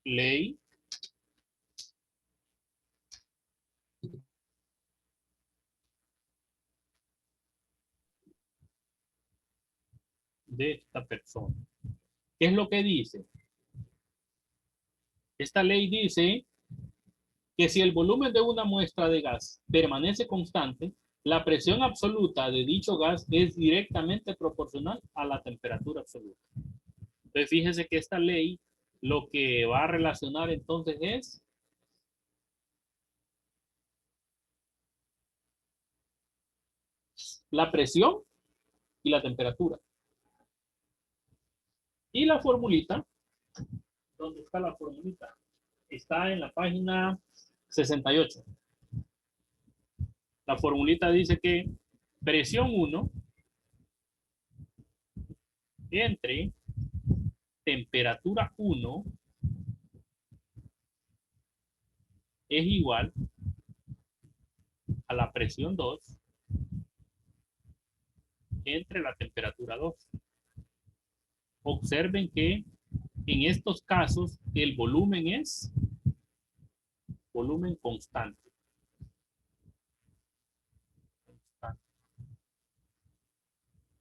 ley de esta persona. ¿Qué es lo que dice? Esta ley dice que si el volumen de una muestra de gas permanece constante, la presión absoluta de dicho gas es directamente proporcional a la temperatura absoluta. Entonces, fíjese que esta ley lo que va a relacionar entonces es la presión y la temperatura. Y la formulita, ¿dónde está la formulita? Está en la página 68. La formulita dice que presión 1 entre temperatura 1 es igual a la presión 2 entre la temperatura 2. Observen que en estos casos el volumen es volumen constante.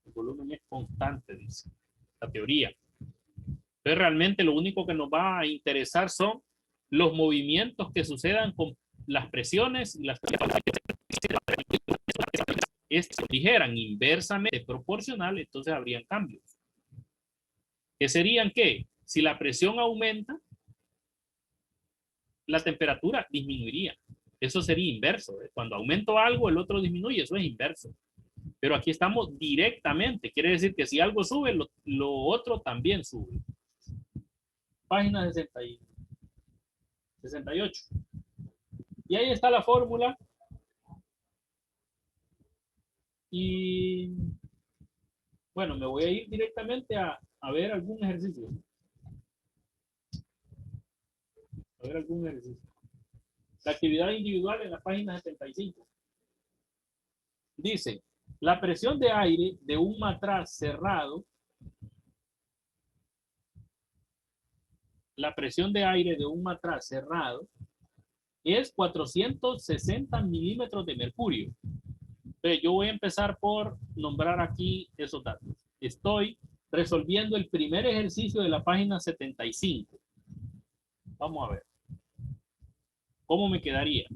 El volumen es constante, dice la teoría. Entonces realmente lo único que nos va a interesar son los movimientos que sucedan con las presiones y las dijeran inversamente proporcional, entonces habrían cambios. ¿Qué serían qué? Si la presión aumenta, la temperatura disminuiría. Eso sería inverso. Cuando aumento algo, el otro disminuye. Eso es inverso. Pero aquí estamos directamente. Quiere decir que si algo sube, lo otro también sube. Página 68. Y ahí está la fórmula. Y bueno, me voy a ir directamente a ver algún ejercicio. A ver algún ejercicio. La actividad individual en la página 75. Dice, la presión de aire de un matraz cerrado, la presión de aire de un matraz cerrado es 460 milímetros de mercurio. Entonces, yo voy a empezar por nombrar aquí esos datos. Estoy resolviendo el primer ejercicio de la página 75. Vamos a ver. ¿Cómo me quedaría?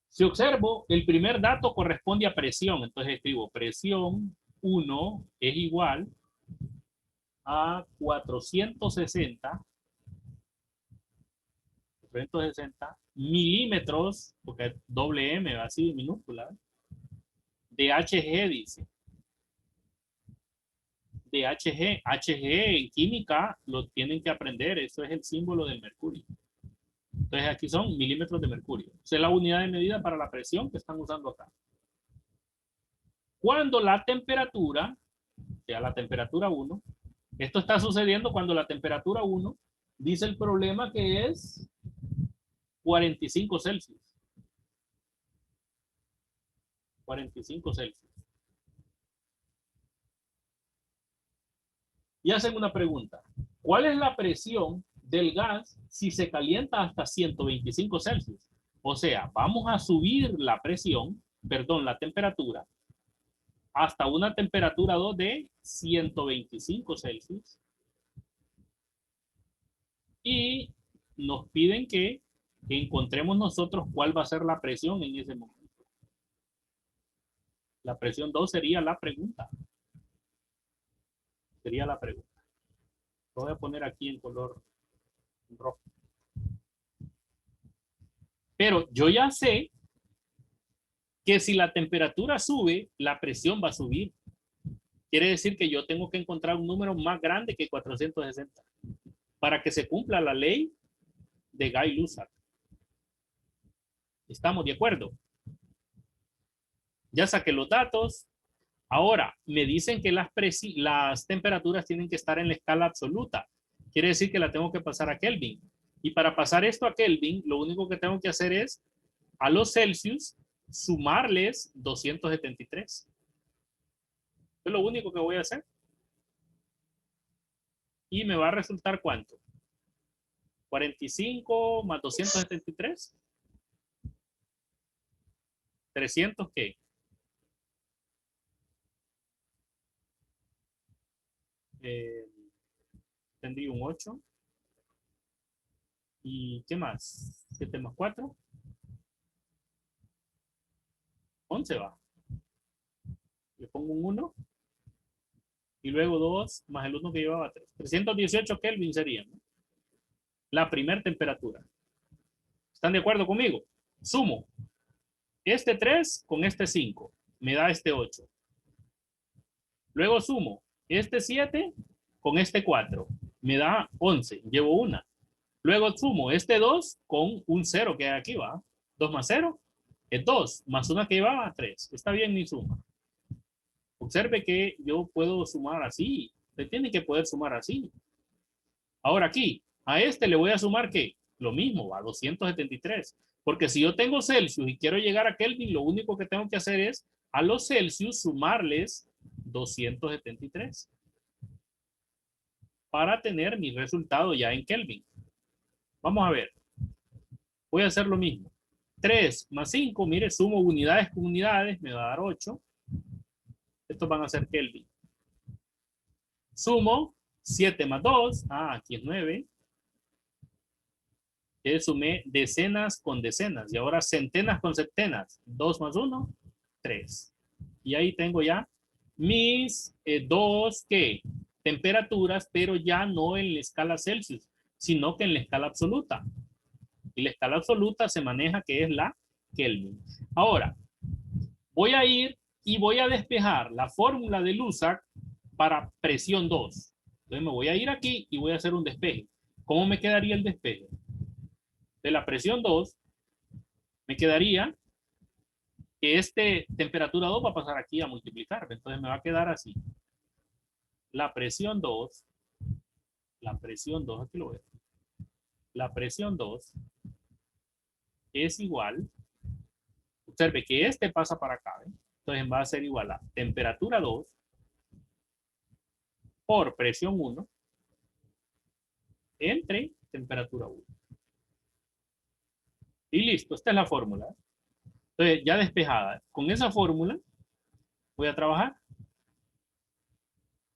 Si observo, el primer dato corresponde a presión. Entonces escribo presión 1 es igual a 460 milímetros, porque es doble M, así minúscula, de Hg, dice. De Hg. Hg en química lo tienen que aprender, eso es el símbolo del mercurio. Entonces aquí son milímetros de mercurio. Esa es la unidad de medida para la presión que están usando acá. Cuando la temperatura, sea la temperatura 1, esto está sucediendo cuando la temperatura 1 dice el problema que es 45 Celsius. 45 Celsius. Y hacen una pregunta. ¿Cuál es la presión del gas si se calienta hasta 125 Celsius? O sea, vamos a subir la presión, perdón, la temperatura, hasta una temperatura 2 de 125 Celsius. Y nos piden que encontremos nosotros cuál va a ser la presión en ese momento. La presión 2 sería la pregunta. Sería la pregunta. Lo voy a poner aquí en color rojo. Pero yo ya sé que si la temperatura sube, la presión va a subir. Quiere decir que yo tengo que encontrar un número más grande que 460 para que se cumpla la ley de Guy-Lussac. ¿Estamos de acuerdo? Ya saqué los datos. Ahora, me dicen que las temperaturas tienen que estar en la escala absoluta. Quiere decir que la tengo que pasar a Kelvin. Y para pasar esto a Kelvin, lo único que tengo que hacer es a los Celsius sumarles 273. Es lo único que voy a hacer. Y me va a resultar ¿cuánto? 45 más 273. 300, ¿qué? Tendría un 8. ¿Y qué más? 7 más 4. 11 va. Le pongo un 1. Y luego 2 más el 1 que llevaba 3. 318 Kelvin sería, ¿no? La primera temperatura. ¿Están de acuerdo conmigo? Sumo este 3 con este 5. Me da este 8. Luego sumo este 7 con este 4. Me da 11. Llevo una. Luego sumo este 2 con un 0 que hay aquí, va. 2 más 0 es 2. Más una que llevaba 3. Está bien mi suma. Observe que yo puedo sumar así. Usted tiene que poder sumar así. Ahora aquí, a este le voy a sumar ¿qué? Lo mismo, va, 273. Porque si yo tengo Celsius y quiero llegar a Kelvin, lo único que tengo que hacer es a los Celsius sumarles 273 para tener mi resultado ya en Kelvin. Vamos a ver. Voy a hacer lo mismo. 3 más 5, mire, sumo unidades con unidades, me va a dar 8. Estos van a ser Kelvin. Sumo 7 más 2, aquí es 9. Sumé decenas con decenas y ahora centenas con centenas. 2 más 1, 3. Y ahí tengo ya mis dos ¿qué? Temperaturas, pero ya no en la escala Celsius, sino que en la escala absoluta. Y la escala absoluta se maneja que es la Kelvin. Ahora, voy a ir y voy a despejar la fórmula de Lussach para presión 2. Entonces me voy a ir aquí y voy a hacer un despeje. ¿Cómo me quedaría el despeje? De la presión 2, me quedaría que este temperatura 2 va a pasar aquí a multiplicar. Entonces me va a quedar así. La presión 2, aquí lo veo. La presión 2 es igual, observe que este pasa para acá, ¿eh? Entonces va a ser igual a temperatura 2 por presión 1 entre temperatura 1. Y listo, esta es la fórmula. Entonces ya despejada, con esa fórmula voy a trabajar.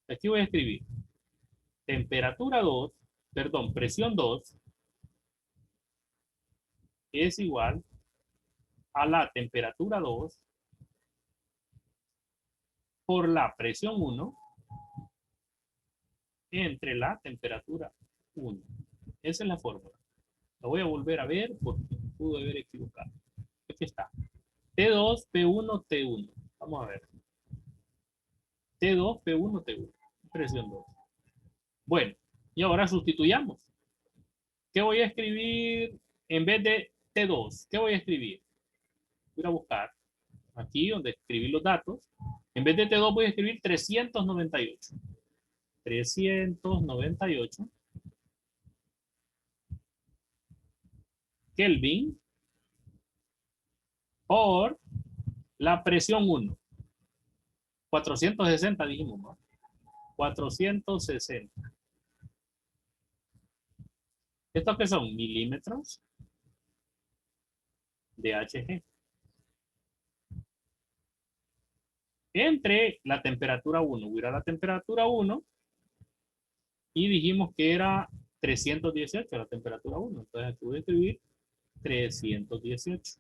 Aquí voy a escribir temperatura 2, perdón, presión 2 es igual a la temperatura 2 por la presión 1 entre la temperatura 1. Esa es la fórmula. La voy a volver a ver porque pudo haber equivocado. Aquí está. T2, P1, T1. Vamos a ver. T2, P1, T1. Presión 2. Bueno, y ahora sustituyamos. ¿Qué voy a escribir en vez de T2? ¿Qué voy a escribir? Voy a buscar aquí donde escribí los datos. En vez de T2 voy a escribir 398. 398 Kelvin por la presión 1. 460 dijimos, ¿no? 460. ¿Estos qué son? Milímetros de Hg. Entre la temperatura 1. Voy a ir a la temperatura 1 y dijimos que era 318 la temperatura 1. Entonces aquí voy a escribir 318.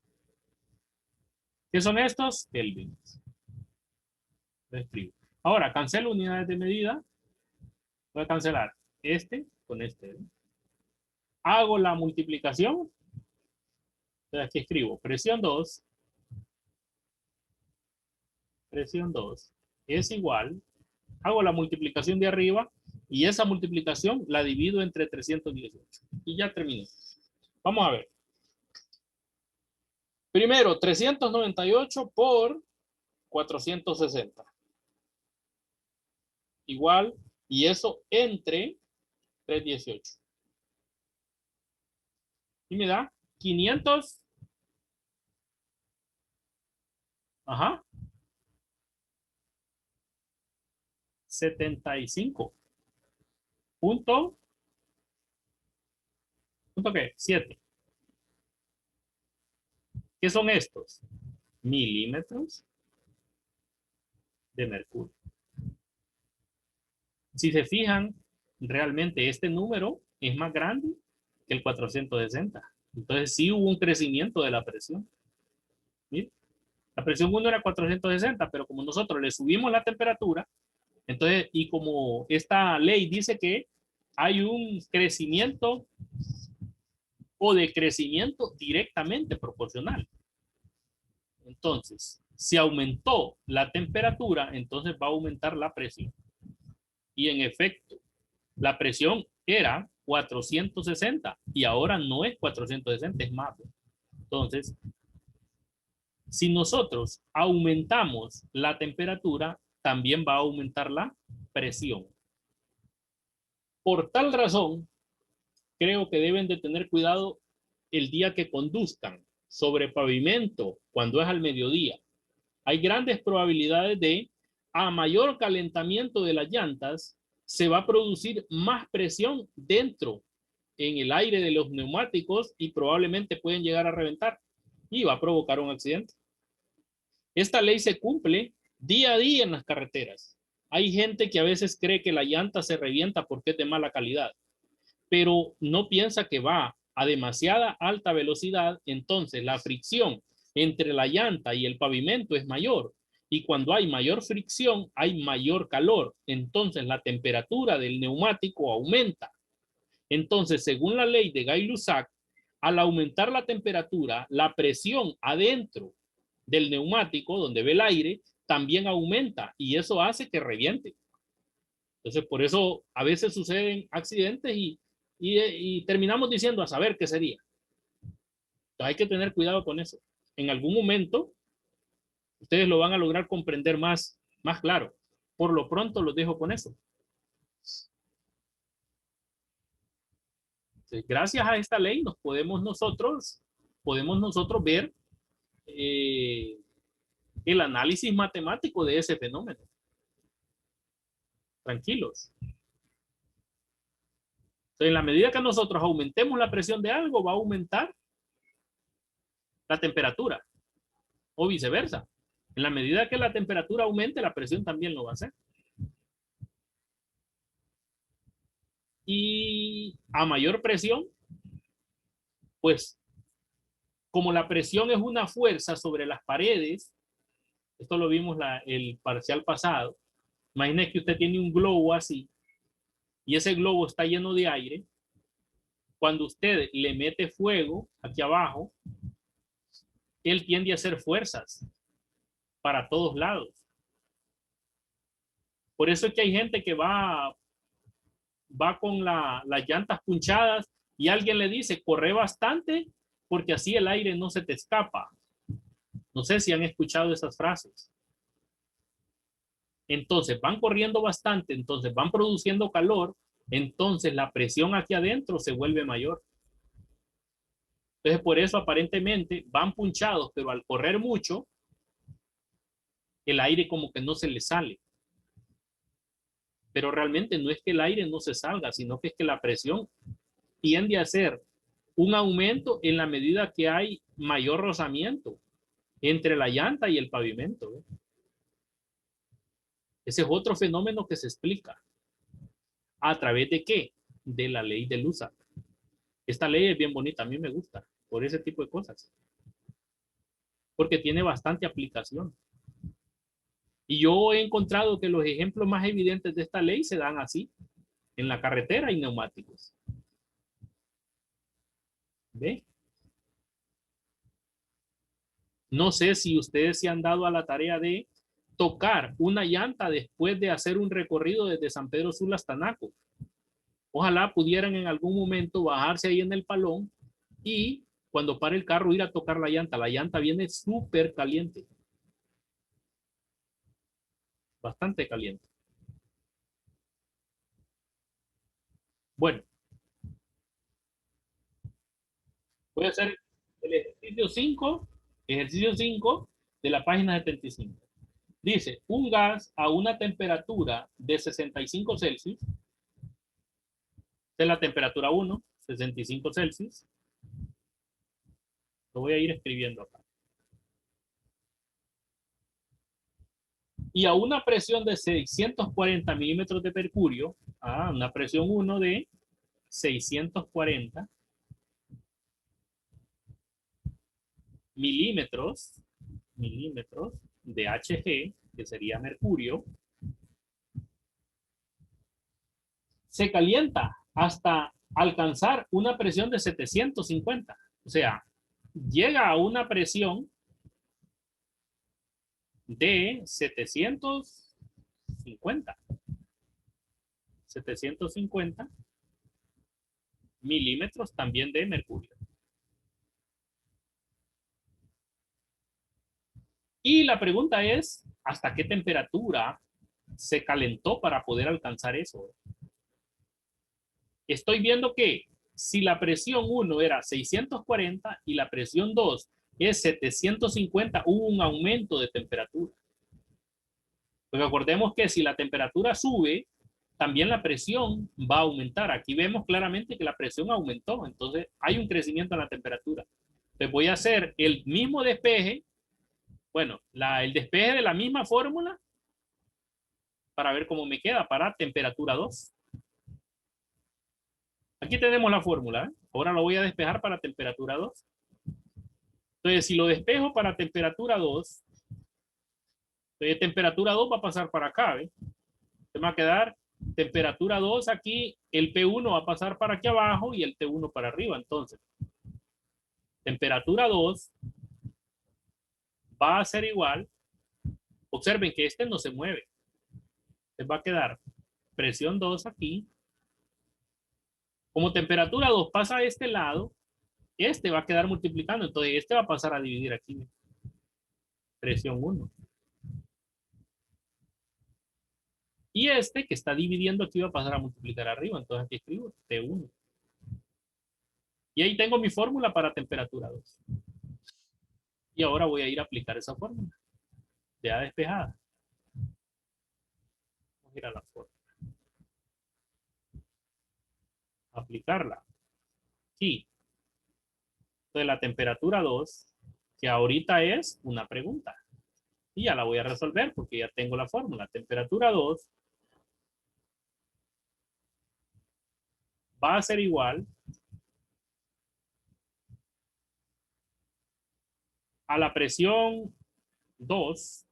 ¿Qué son estos? Kelvins. Lo escribo. Ahora, cancelo unidades de medida. Voy a cancelar este con este. Hago la multiplicación. Entonces aquí escribo presión 2. Presión 2 es igual. Hago la multiplicación de arriba y esa multiplicación la divido entre 318. Y ya terminé. Vamos a ver. Primero, 398 por 460. Igual, y eso entre 318. Y me da 500. Ajá. 75. Punto ¿Punto qué? 7. ¿Qué son estos? Milímetros de mercurio. Si se fijan, realmente este número es más grande que el 460. Entonces sí hubo un crecimiento de la presión. ¿Sí? La presión 1 era 460, pero como nosotros le subimos la temperatura, entonces, y como esta ley dice que hay un crecimiento o decrecimiento directamente proporcional. Entonces, si aumentó la temperatura, entonces va a aumentar la presión. Y en efecto, la presión era 460 y ahora no es 460, es más. Entonces, si nosotros aumentamos la temperatura, también va a aumentar la presión. Por tal razón, creo que deben de tener cuidado el día que conduzcan sobre pavimento cuando es al mediodía. Hay grandes probabilidades de, a mayor calentamiento de las llantas, se va a producir más presión dentro en el aire de los neumáticos y probablemente pueden llegar a reventar y va a provocar un accidente. Esta ley se cumple día a día en las carreteras. Hay gente que a veces cree que la llanta se revienta porque es de mala calidad, pero no piensa que va a demasiada alta velocidad, entonces la fricción entre la llanta y el pavimento es mayor. Y cuando hay mayor fricción, hay mayor calor. Entonces la temperatura del neumático aumenta. Entonces, según la ley de Gay-Lussac, al aumentar la temperatura, la presión adentro del neumático, donde ve el aire, también aumenta y eso hace que reviente. Entonces, por eso a veces suceden accidentes y terminamos diciendo a saber qué sería. Entonces, hay que tener cuidado con eso. En algún momento, ustedes lo van a lograr comprender más claro. Por lo pronto, los dejo con eso. Entonces, gracias a esta ley, podemos nosotros ver el análisis matemático de ese fenómeno. Tranquilos. Entonces, en la medida que nosotros aumentemos la presión de algo, va a aumentar la temperatura o viceversa. En la medida que la temperatura aumente, la presión también lo va a hacer. Y a mayor presión, pues como la presión es una fuerza sobre las paredes, esto lo vimos el parcial pasado, imagine que usted tiene un globo así y ese globo está lleno de aire. Cuando usted le mete fuego aquí abajo, él tiende a hacer fuerzas para todos lados. Por eso es que hay gente que va con las llantas punchadas y alguien le dice, corre bastante porque así el aire no se te escapa. No sé si han escuchado esas frases. Entonces van corriendo bastante, entonces van produciendo calor, entonces la presión aquí adentro se vuelve mayor. Entonces por eso aparentemente van punchados, pero al correr mucho, el aire como que no se les sale. Pero realmente no es que el aire no se salga, sino que es que la presión tiende a hacer un aumento en la medida que hay mayor rozamiento entre la llanta y el pavimento. Ese es otro fenómeno que se explica. ¿A través de qué? De la ley de Lussac. Esta ley es bien bonita, a mí me gusta por ese tipo de cosas. Porque tiene bastante aplicación. Y yo he encontrado que los ejemplos más evidentes de esta ley se dan así, en la carretera y neumáticos. ¿Ve? No sé si ustedes se han dado a la tarea de tocar una llanta después de hacer un recorrido desde San Pedro Sula hasta Naco. Ojalá pudieran en algún momento bajarse ahí en el palón y cuando pare el carro ir a tocar la llanta. La llanta viene súper caliente. Bastante caliente. Bueno, voy a hacer el ejercicio 5 de la página 75. Dice, un gas a una temperatura de 65 Celsius, de la temperatura 1, 65 Celsius. Lo voy a ir escribiendo acá. Y a una presión de 640 milímetros de mercurio, a una presión 1 de 640 milímetros de Hg, que sería mercurio, se calienta hasta alcanzar una presión de 750. O sea, llega a una presión de 750 milímetros también de mercurio. Y la pregunta es, ¿hasta qué temperatura se calentó para poder alcanzar eso? Estoy viendo que si la presión 1 era 640 y la presión 2 es 750, hubo un aumento de temperatura. Porque acordemos que si la temperatura sube, también la presión va a aumentar. Aquí vemos claramente que la presión aumentó, entonces hay un crecimiento en la temperatura. Entonces voy a hacer el mismo despeje, bueno, el despeje de la misma fórmula para ver cómo me queda para temperatura 2. Aquí tenemos la fórmula, ¿eh? Ahora lo voy a despejar para temperatura 2. Entonces, si lo despejo para temperatura 2, temperatura 2 va a pasar para acá, ¿eh? Se me va a quedar temperatura 2 aquí, el P1 va a pasar para aquí abajo y el T1 para arriba. Entonces, temperatura 2 va a ser igual. Observen que este no se mueve. Se va a quedar presión 2 aquí. Como temperatura 2 pasa a este lado, este va a quedar multiplicando. Entonces, este va a pasar a dividir aquí. Presión 1. Y este que está dividiendo aquí va a pasar a multiplicar arriba. Entonces aquí escribo T1. Y ahí tengo mi fórmula para temperatura 2. Y ahora voy a ir a aplicar esa fórmula. Ya despejada. Vamos a ir a la fórmula. Aplicarla. Aquí. Entonces la temperatura 2, que ahorita es una pregunta. Y ya la voy a resolver porque ya tengo la fórmula. Temperatura 2 va a ser igual a la presión 2,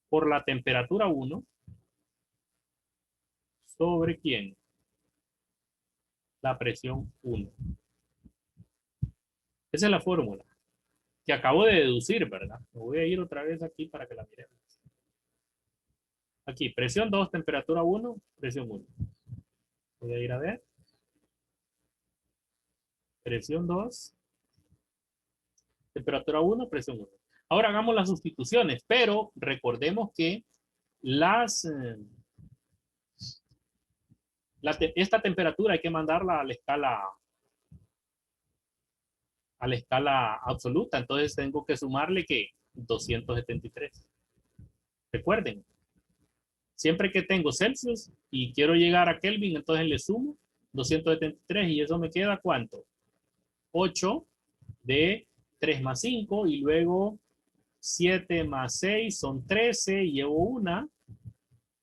por la temperatura 1 sobre ¿quién? La presión 1. Esa es la fórmula que acabo de deducir, ¿verdad? Me voy a ir otra vez aquí para que la miremos. Aquí, presión 2, temperatura 1, presión 1. Voy a ir a ver. Presión 2, temperatura 1, presión 1. Ahora hagamos las sustituciones, pero recordemos que esta temperatura hay que mandarla a la escala absoluta, entonces tengo que sumarle que 273. Recuerden, siempre que tengo Celsius y quiero llegar a Kelvin, entonces le sumo 273 y eso me queda ¿cuánto? 8 de 3 más 5 y luego 7 más 6 son 13, llevo una.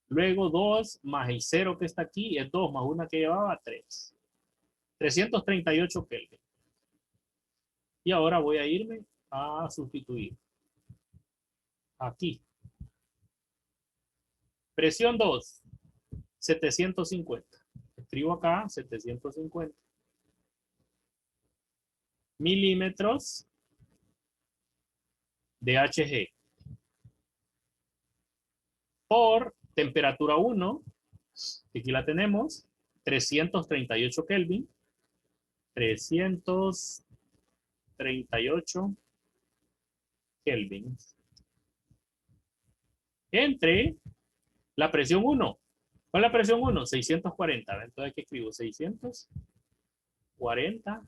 Luego 2 más el 0 que está aquí es 2 más una que llevaba 3. 338 Kelvin. Y ahora voy a irme a sustituir. Aquí. Presión 2, 750. Escribo acá 750 milímetros de Hg. Por temperatura 1, aquí la tenemos, 338 Kelvin. 338 Kelvin. Entre la presión 1. ¿Cuál es la presión 1? 640. Entonces aquí escribo 640.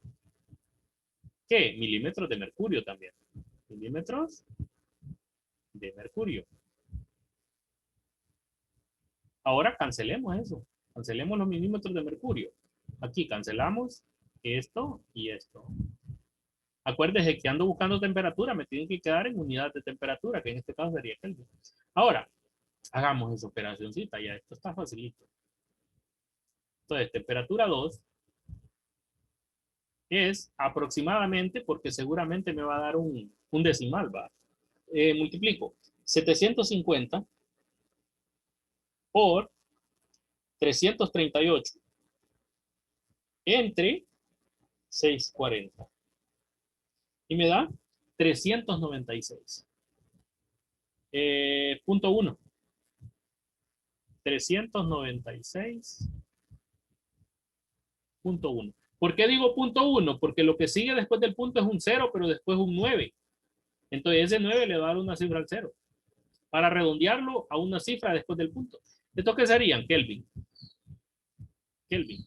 ¿Qué? Milímetros de mercurio también. Milímetros de mercurio. Ahora cancelemos eso. Cancelemos los milímetros de mercurio. Aquí cancelamos esto y esto. Acuérdese que ando buscando temperatura, me tienen que quedar en unidades de temperatura, que en este caso sería Kelvin. Ahora, hagamos esa operacióncita, ya esto está facilito. Entonces, temperatura 2 es aproximadamente, porque seguramente me va a dar un decimal, ¿va? Multiplico 750 por 338 entre 640. Y me da 396. Punto 1. 396.1. ¿Por qué digo punto 1? Porque lo que sigue después del punto es un 0, pero después un 9. Entonces ese 9 le va a dar una cifra al 0. Para redondearlo a una cifra después del punto. ¿Esto qué serían? Kelvin. Kelvin.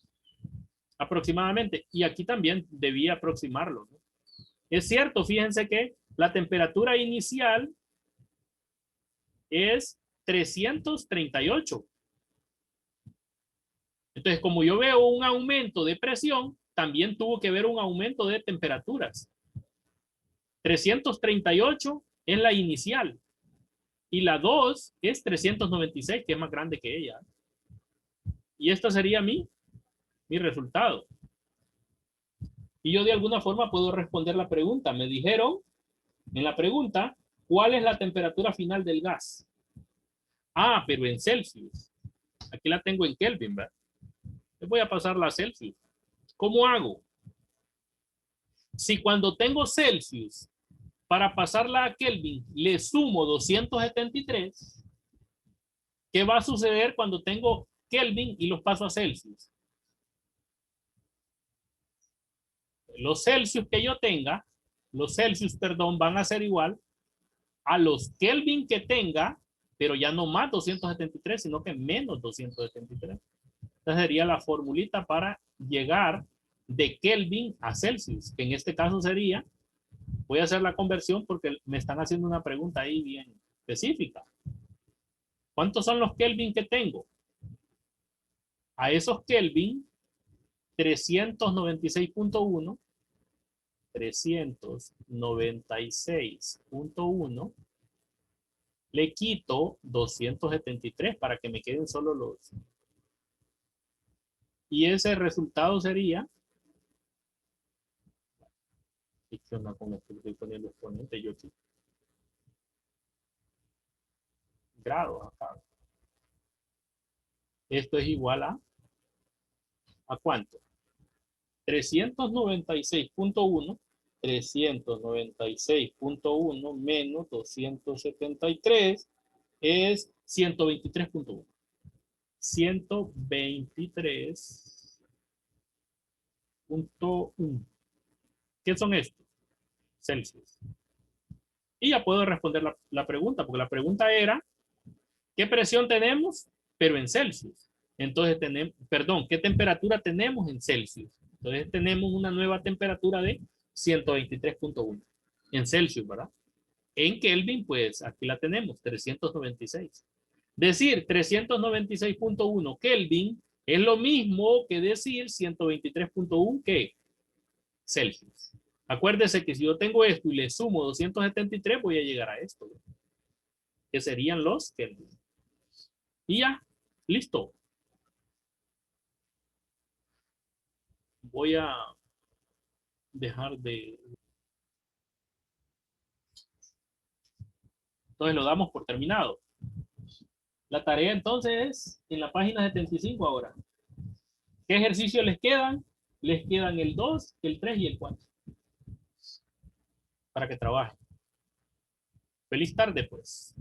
Aproximadamente. Y aquí también debía aproximarlo, ¿no? Es cierto, fíjense que la temperatura inicial es 338. Entonces, como yo veo un aumento de presión, también tuvo que ver un aumento de temperaturas. 338 es la inicial. Y la 2 es 396, que es más grande que ella. Y esta sería mi resultado. Y yo de alguna forma puedo responder la pregunta. Me dijeron en la pregunta, ¿cuál es la temperatura final del gas? Ah, pero en Celsius. Aquí la tengo en Kelvin, ¿verdad? Les voy a pasar la Celsius. ¿Cómo hago? Si cuando tengo Celsius, para pasarla a Kelvin, le sumo 273, ¿qué va a suceder cuando tengo Kelvin y los paso a Celsius? Los Celsius que yo tenga, los Celsius, perdón, van a ser igual a los Kelvin que tenga, pero ya no más 273, sino que menos 273. Esa sería la formulita para llegar de Kelvin a Celsius, que en este caso sería, voy a hacer la conversión porque me están haciendo una pregunta ahí bien específica. ¿Cuántos son los Kelvin que tengo? A esos Kelvin, 396.1, 396.1, le quito 273 para que me queden solo los. Y ese resultado sería, con esto estoy poniendo exponente yo aquí, grados acá. Esto es igual ¿a cuánto? 396.1, 396.1 menos 273 es 123.1. 123.1. ¿Qué son estos? Celsius. Y ya puedo responder la pregunta, porque la pregunta era, ¿qué presión tenemos? Pero en Celsius. Entonces tenemos, perdón, ¿qué temperatura tenemos en Celsius? Entonces tenemos una nueva temperatura de 123.1 en Celsius, ¿verdad? En Kelvin, pues aquí la tenemos, 396. Decir 396.1 Kelvin es lo mismo que decir 123.1 que Celsius. Acuérdese que si yo tengo esto y le sumo 273, voy a llegar a esto, ¿no? Que serían los Kelvin. Y ya, listo. Voy a dejar de... Entonces lo damos por terminado. La tarea entonces es en la página 75 ahora. ¿Qué ejercicios les quedan? Les quedan el 2, el 3 y el 4. Para que trabajen. Feliz tarde, pues.